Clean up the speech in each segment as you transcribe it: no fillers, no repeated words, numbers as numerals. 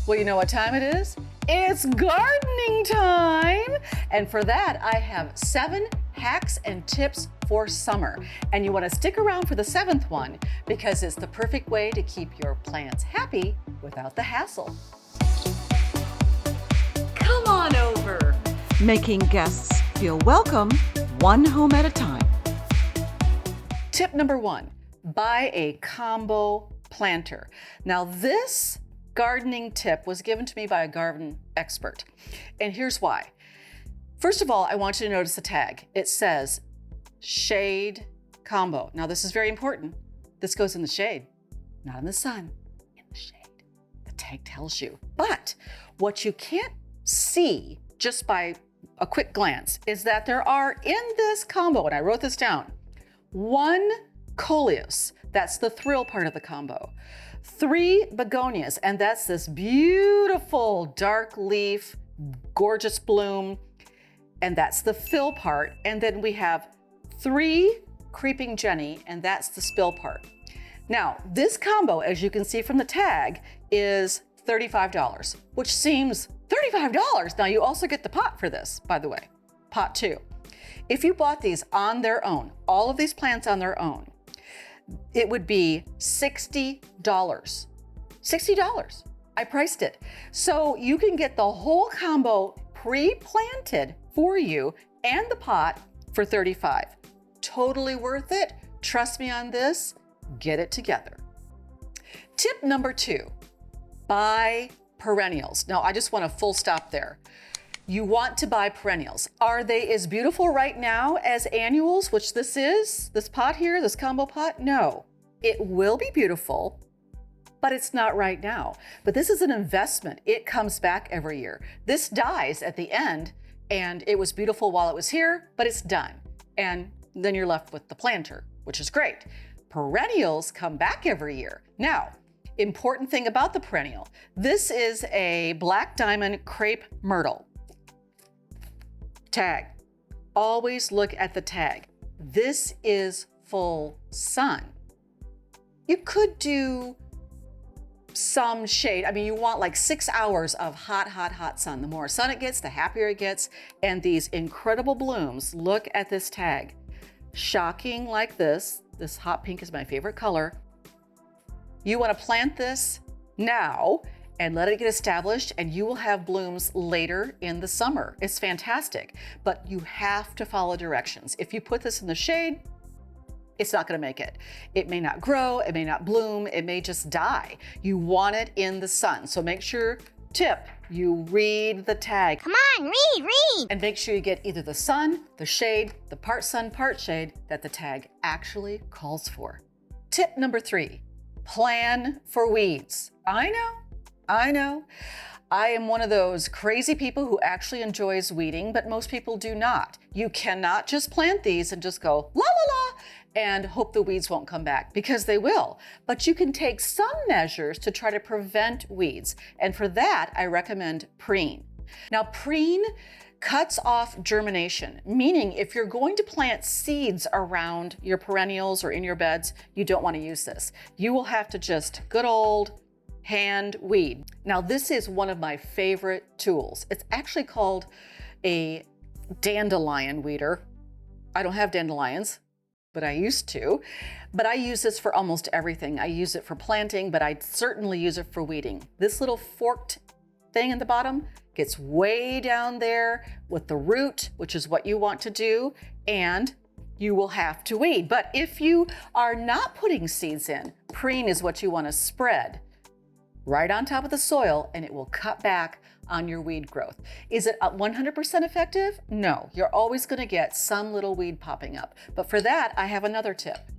Well, you know what time it is? It's gardening time! And for that, I have 7 hacks and tips for summer. And you want to stick around for the 7th one because it's the perfect way to keep your plants happy without the hassle. Come on over! Making guests feel welcome, one home at a time. Tip number 1, buy a combo planter. Now this gardening tip was given to me by a garden expert. And here's why. First of all, I want you to notice the tag. It says shade combo. Now this is very important. This goes in the shade, not in the sun, in the shade. The tag tells you. But what you can't see just by a quick glance is that there are in this combo, and I wrote this down, 1 coleus, that's the thrill part of the combo, 3 begonias, and that's this beautiful dark leaf, gorgeous bloom, and that's the fill part. And then we have 3 creeping jenny, and that's the spill part. Now, this combo, as you can see from the tag, is $35, which seems $35. Now, you also get the pot for this, by the way, pot 2. If you bought these on their own, all of these plants on their own, it would be $60. $60. I priced it. So you can get the whole combo pre-planted for you and the pot for $35. Totally worth it. Trust me on this. Get it together. Tip number 2, buy perennials. Now, I just want a full stop there. You want to buy perennials. Are they as beautiful right now as annuals, which this is, this pot here, this combo pot? No, it will be beautiful, but it's not right now. But this is an investment. It comes back every year. This dies at the end, and it was beautiful while it was here, but it's done. And then you're left with the planter, which is great. Perennials come back every year. Now, important thing about the perennial, this is a black diamond crepe myrtle. Tag. Always look at the tag. This is full sun. You could do some shade. I mean, you want like 6 hours of hot, hot, hot sun. The more sun it gets, the happier it gets. And these incredible blooms, look at this tag. Shocking like this. This hot pink is my favorite color. You want to plant this now and let it get established, and you will have blooms later in the summer. It's fantastic, but you have to follow directions. If you put this in the shade, it's not gonna make it. It may not grow, it may not bloom, it may just die. You want it in the sun. So make sure, tip, you read the tag. Come on, read! And make sure you get either the sun, the shade, the part sun, part shade that the tag actually calls for. Tip number 3, plan for weeds. I know. I am one of those crazy people who actually enjoys weeding, but most people do not. You cannot just plant these and just go la la la and hope the weeds won't come back, because they will. But you can take some measures to try to prevent weeds. And for that, I recommend preen. Now, preen cuts off germination, meaning if you're going to plant seeds around your perennials or in your beds, you don't want to use this. You will have to just good old hand weed. Now, this is one of my favorite tools. It's actually called a dandelion weeder. I don't have dandelions, but I used to. But I use this for almost everything. I use it for planting, but I certainly use it for weeding. This little forked thing in the bottom gets way down there with the root, which is what you want to do, and you will have to weed. But if you are not putting seeds in, preen is what you want to spread right on top of the soil, and it will cut back on your weed growth. Is it 100% effective? No, you're always gonna get some little weed popping up. But for that, I have another tip.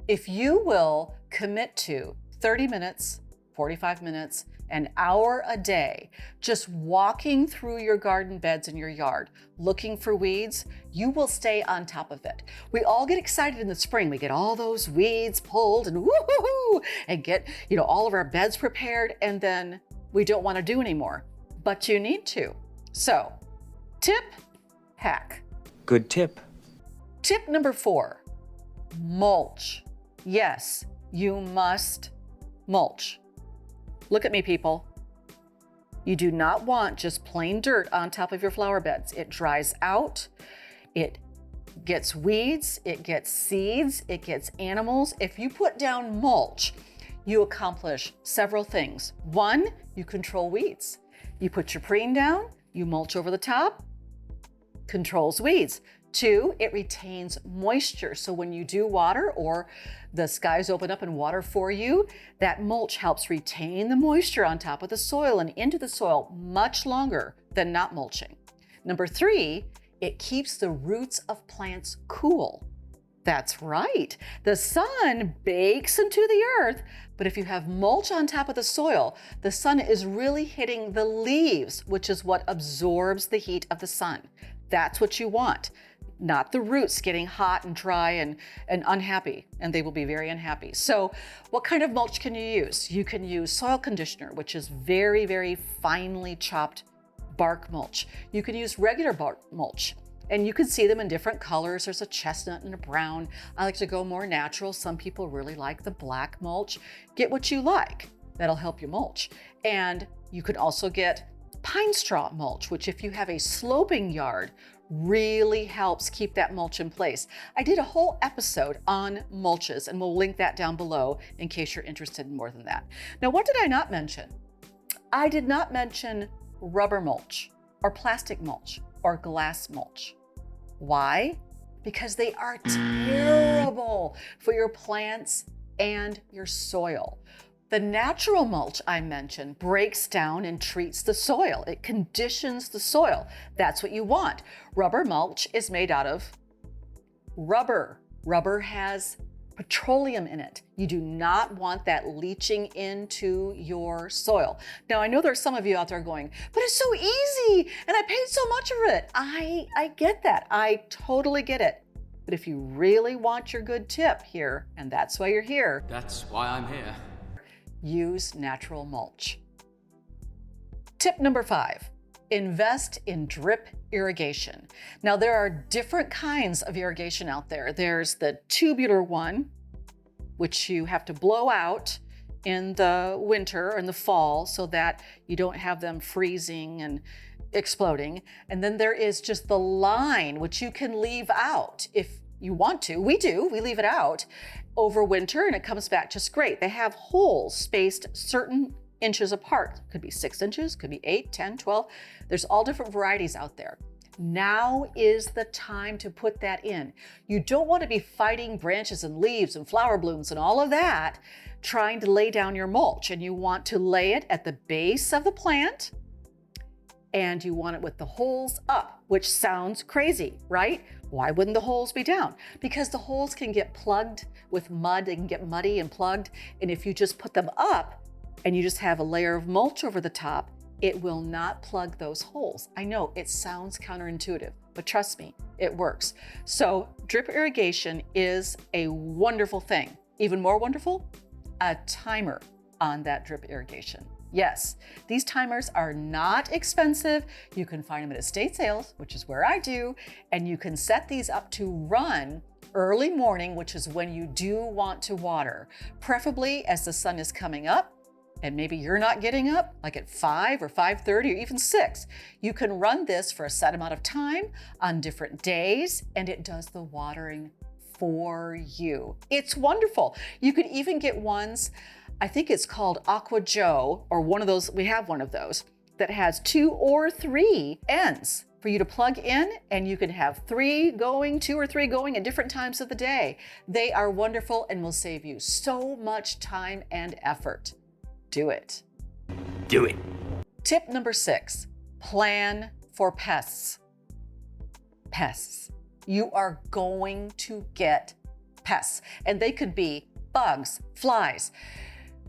If you will commit to 30 minutes, 45 minutes, an hour a day, just walking through your garden beds in your yard, looking for weeds, you will stay on top of it. We all get excited in the spring. We get all those weeds pulled and woo-hoo-hoo, and get, all of our beds prepared, and then we don't want to do anymore, but you need to. So, tip, hack. Good tip. Tip number 4, mulch. Yes, you must mulch. Look at me, people. You do not want just plain dirt on top of your flower beds. It dries out, it gets weeds, it gets seeds, it gets animals. If you put down mulch, you accomplish several things. One, you control weeds. You put your preen down, you mulch over the top, controls weeds. Two, it retains moisture. So when you do water or the skies open up and water for you, that mulch helps retain the moisture on top of the soil and into the soil much longer than not mulching. Number three, it keeps the roots of plants cool. That's right. The sun bakes into the earth, but if you have mulch on top of the soil, the sun is really hitting the leaves, which is what absorbs the heat of the sun. That's what you want, not the roots getting hot and dry and unhappy, and they will be very unhappy. So what kind of mulch can you use? You can use soil conditioner, which is very, very finely chopped bark mulch. You can use regular bark mulch, and you can see them in different colors. There's a chestnut and a brown. I like to go more natural. Some people really like the black mulch. Get what you like. That'll help you mulch. And you can also get pine straw mulch, which if you have a sloping yard, really helps keep that mulch in place. I did a whole episode on mulches, and we'll link that down below in case you're interested in more than that. Now, what did I not mention? I did not mention rubber mulch or plastic mulch or glass mulch. Why? Because they are terrible for your plants and your soil. The natural mulch I mentioned breaks down and treats the soil. It conditions the soil. That's what you want. Rubber mulch is made out of rubber. Rubber has petroleum in it. You do not want that leaching into your soil. Now, I know there's some of you out there going, but it's so easy and I paid so much of it. I get that. I totally get it. But if you really want your good tip here, and that's why you're here. That's why I'm here. Use natural mulch. Tip number 5, invest in drip irrigation. Now, there are different kinds of irrigation out there. There's the tubular one, which you have to blow out in the winter and the fall so that you don't have them freezing and exploding. And then there is just the line, which you can leave out if you want to. We do, we leave it out over winter and it comes back just great. They have holes spaced certain inches apart. Could be 6 inches, could be 8, 10, 12. There's all different varieties out there. Now is the time to put that in. You don't want to be fighting branches and leaves and flower blooms and all of that, trying to lay down your mulch. And you want to lay it at the base of the plant, and you want it with the holes up, which sounds crazy, right? Why wouldn't the holes be down? Because the holes can get plugged with mud, they can get muddy and plugged. And if you just put them up and you just have a layer of mulch over the top, it will not plug those holes. I know it sounds counterintuitive, but trust me, it works. So drip irrigation is a wonderful thing. Even more wonderful, a timer on that drip irrigation. Yes, these timers are not expensive. You can find them at estate sales, which is where I do, and you can set these up to run early morning, which is when you do want to water, preferably as the sun is coming up, and maybe you're not getting up, like at 5 or 5:30 or even 6. You can run this for a set amount of time on different days, and it does the watering for you. It's wonderful. You could even get ones, I think it's called Aqua Joe, or one of those, we have one of those, that has 2 or 3 ends for you to plug in, and you can have 3 going, 2 or 3 going at different times of the day. They are wonderful and will save you so much time and effort. Do it. Do it. Tip number 6, plan for pests. Pests. You are going to get pests, and they could be bugs, flies,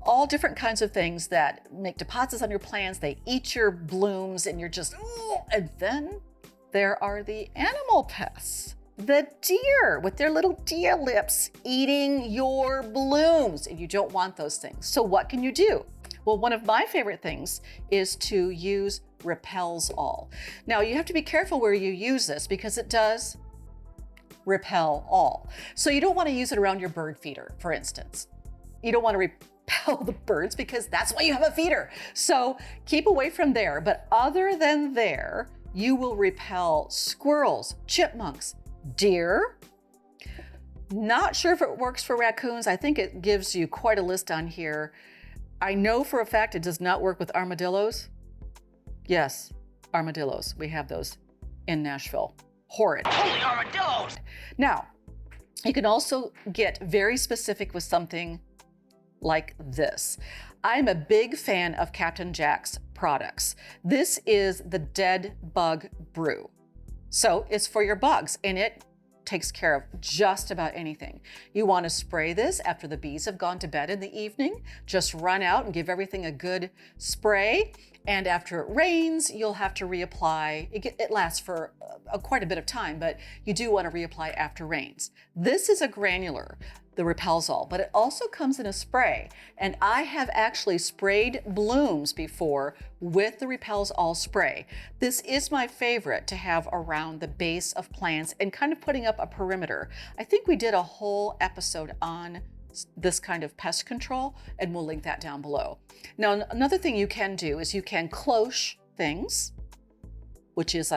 all different kinds of things that make deposits on your plants. They eat your blooms and you're just, ooh. And then there are the animal pests. The deer with their little deer lips eating your blooms, and you don't want those things. So what can you do? Well, one of my favorite things is to use Repels All. Now, you have to be careful where you use this because it does repel all. So you don't want to use it around your bird feeder, for instance. You don't want to repel repel the birds because that's why you have a feeder. So keep away from there. But other than there, you will repel squirrels, chipmunks, deer. Not sure if it works for raccoons. I think it gives you quite a list on here. I know for a fact it does not work with armadillos. Yes, armadillos. We have those in Nashville. Horrid. Holy armadillos! Now, you can also get very specific with something like this. I'm a big fan of Captain Jack's products. This is the Dead Bug Brew. So it's for your bugs, and it takes care of just about anything. You want to spray this after the bees have gone to bed in the evening. Just run out and give everything a good spray. And after it rains, you'll have to reapply. It lasts for quite a bit of time, but you do want to reapply after rains. This is a granular, the repels all, but it also comes in a spray. And I have actually sprayed blooms before with the repels all spray. This is my favorite to have around the base of plants and kind of putting up a perimeter. I think we did a whole episode on this kind of pest control, and we'll link that down below. Now, another thing you can do is you can cloche things, which is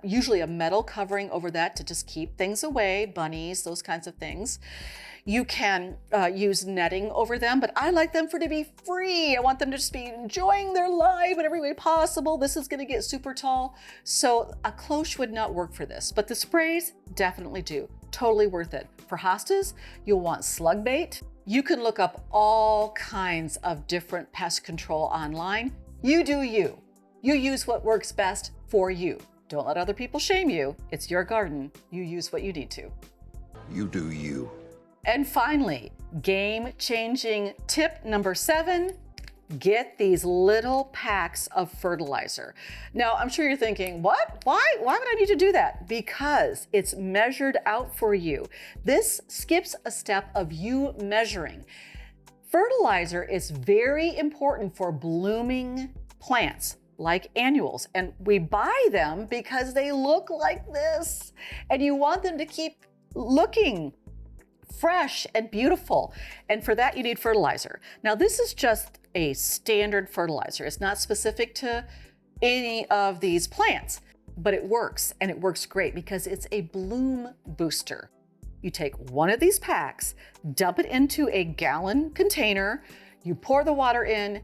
usually a metal covering over that to just keep things away, bunnies, those kinds of things. You can use netting over them, but I like them to be free. I want them to just be enjoying their life in every way possible. This is going to get super tall, so a cloche would not work for this, but the sprays definitely do. Totally worth it. For hostas, you'll want slug bait. You can look up all kinds of different pest control online. You do you. You use what works best for you. Don't let other people shame you. It's your garden. You use what you need to. You do you. And finally, game-changing tip number 7, get these little packs of fertilizer. Now, I'm sure you're thinking, what? Why would I need to do that? Because it's measured out for you. This skips a step of you measuring. Fertilizer is very important for blooming plants like annuals, and we buy them because they look like this, and you want them to keep looking fresh and beautiful. And for that, you need fertilizer. Now, this is just a standard fertilizer. It's not specific to any of these plants, but it works, and it works great because it's a bloom booster. You take one of these packs, dump it into a gallon container, you pour the water in,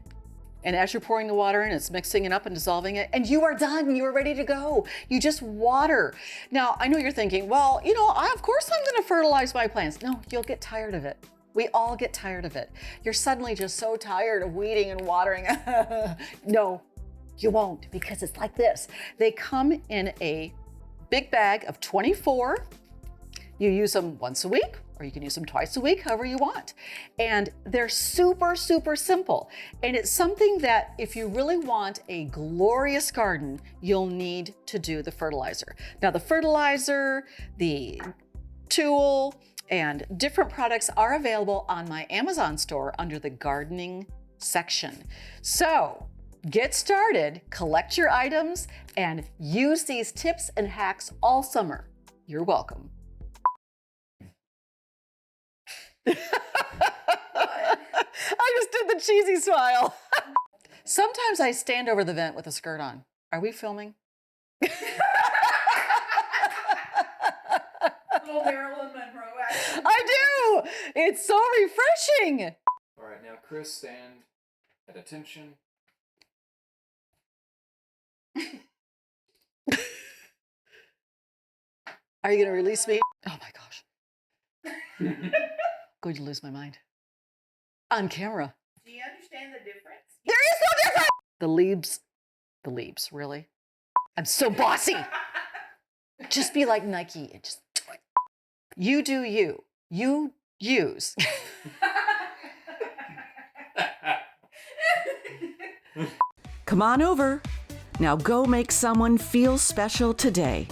and as you're pouring the water in, it's mixing it up and dissolving it, and you are done. You are ready to go. You just water. Now, I know you're thinking, well, of course I'm gonna fertilize my plants. No, you'll get tired of it. We all get tired of it. You're suddenly just so tired of weeding and watering. No, you won't, because it's like this. They come in a big bag of 24. You use them once a week, or you can use them twice a week, however you want. And they're super, super simple. And it's something that if you really want a glorious garden, you'll need to do the fertilizer. Now, the fertilizer, the tool, and different products are available on my Amazon store under the gardening section. So get started, collect your items, and use these tips and hacks all summer. You're welcome. I just did the cheesy smile. Sometimes I stand over the vent with a skirt on. Are we filming? Little Marilyn Monroe action. I do! It's so refreshing. All right, now Chris, stand at attention. Are you going to release me? Oh my gosh. Going to lose my mind. On camera. Do you understand the difference? There is no difference! The leaves, really? I'm so bossy. Just be like Nike and just do it. You do you. You use. Come on over. Now go make someone feel special today.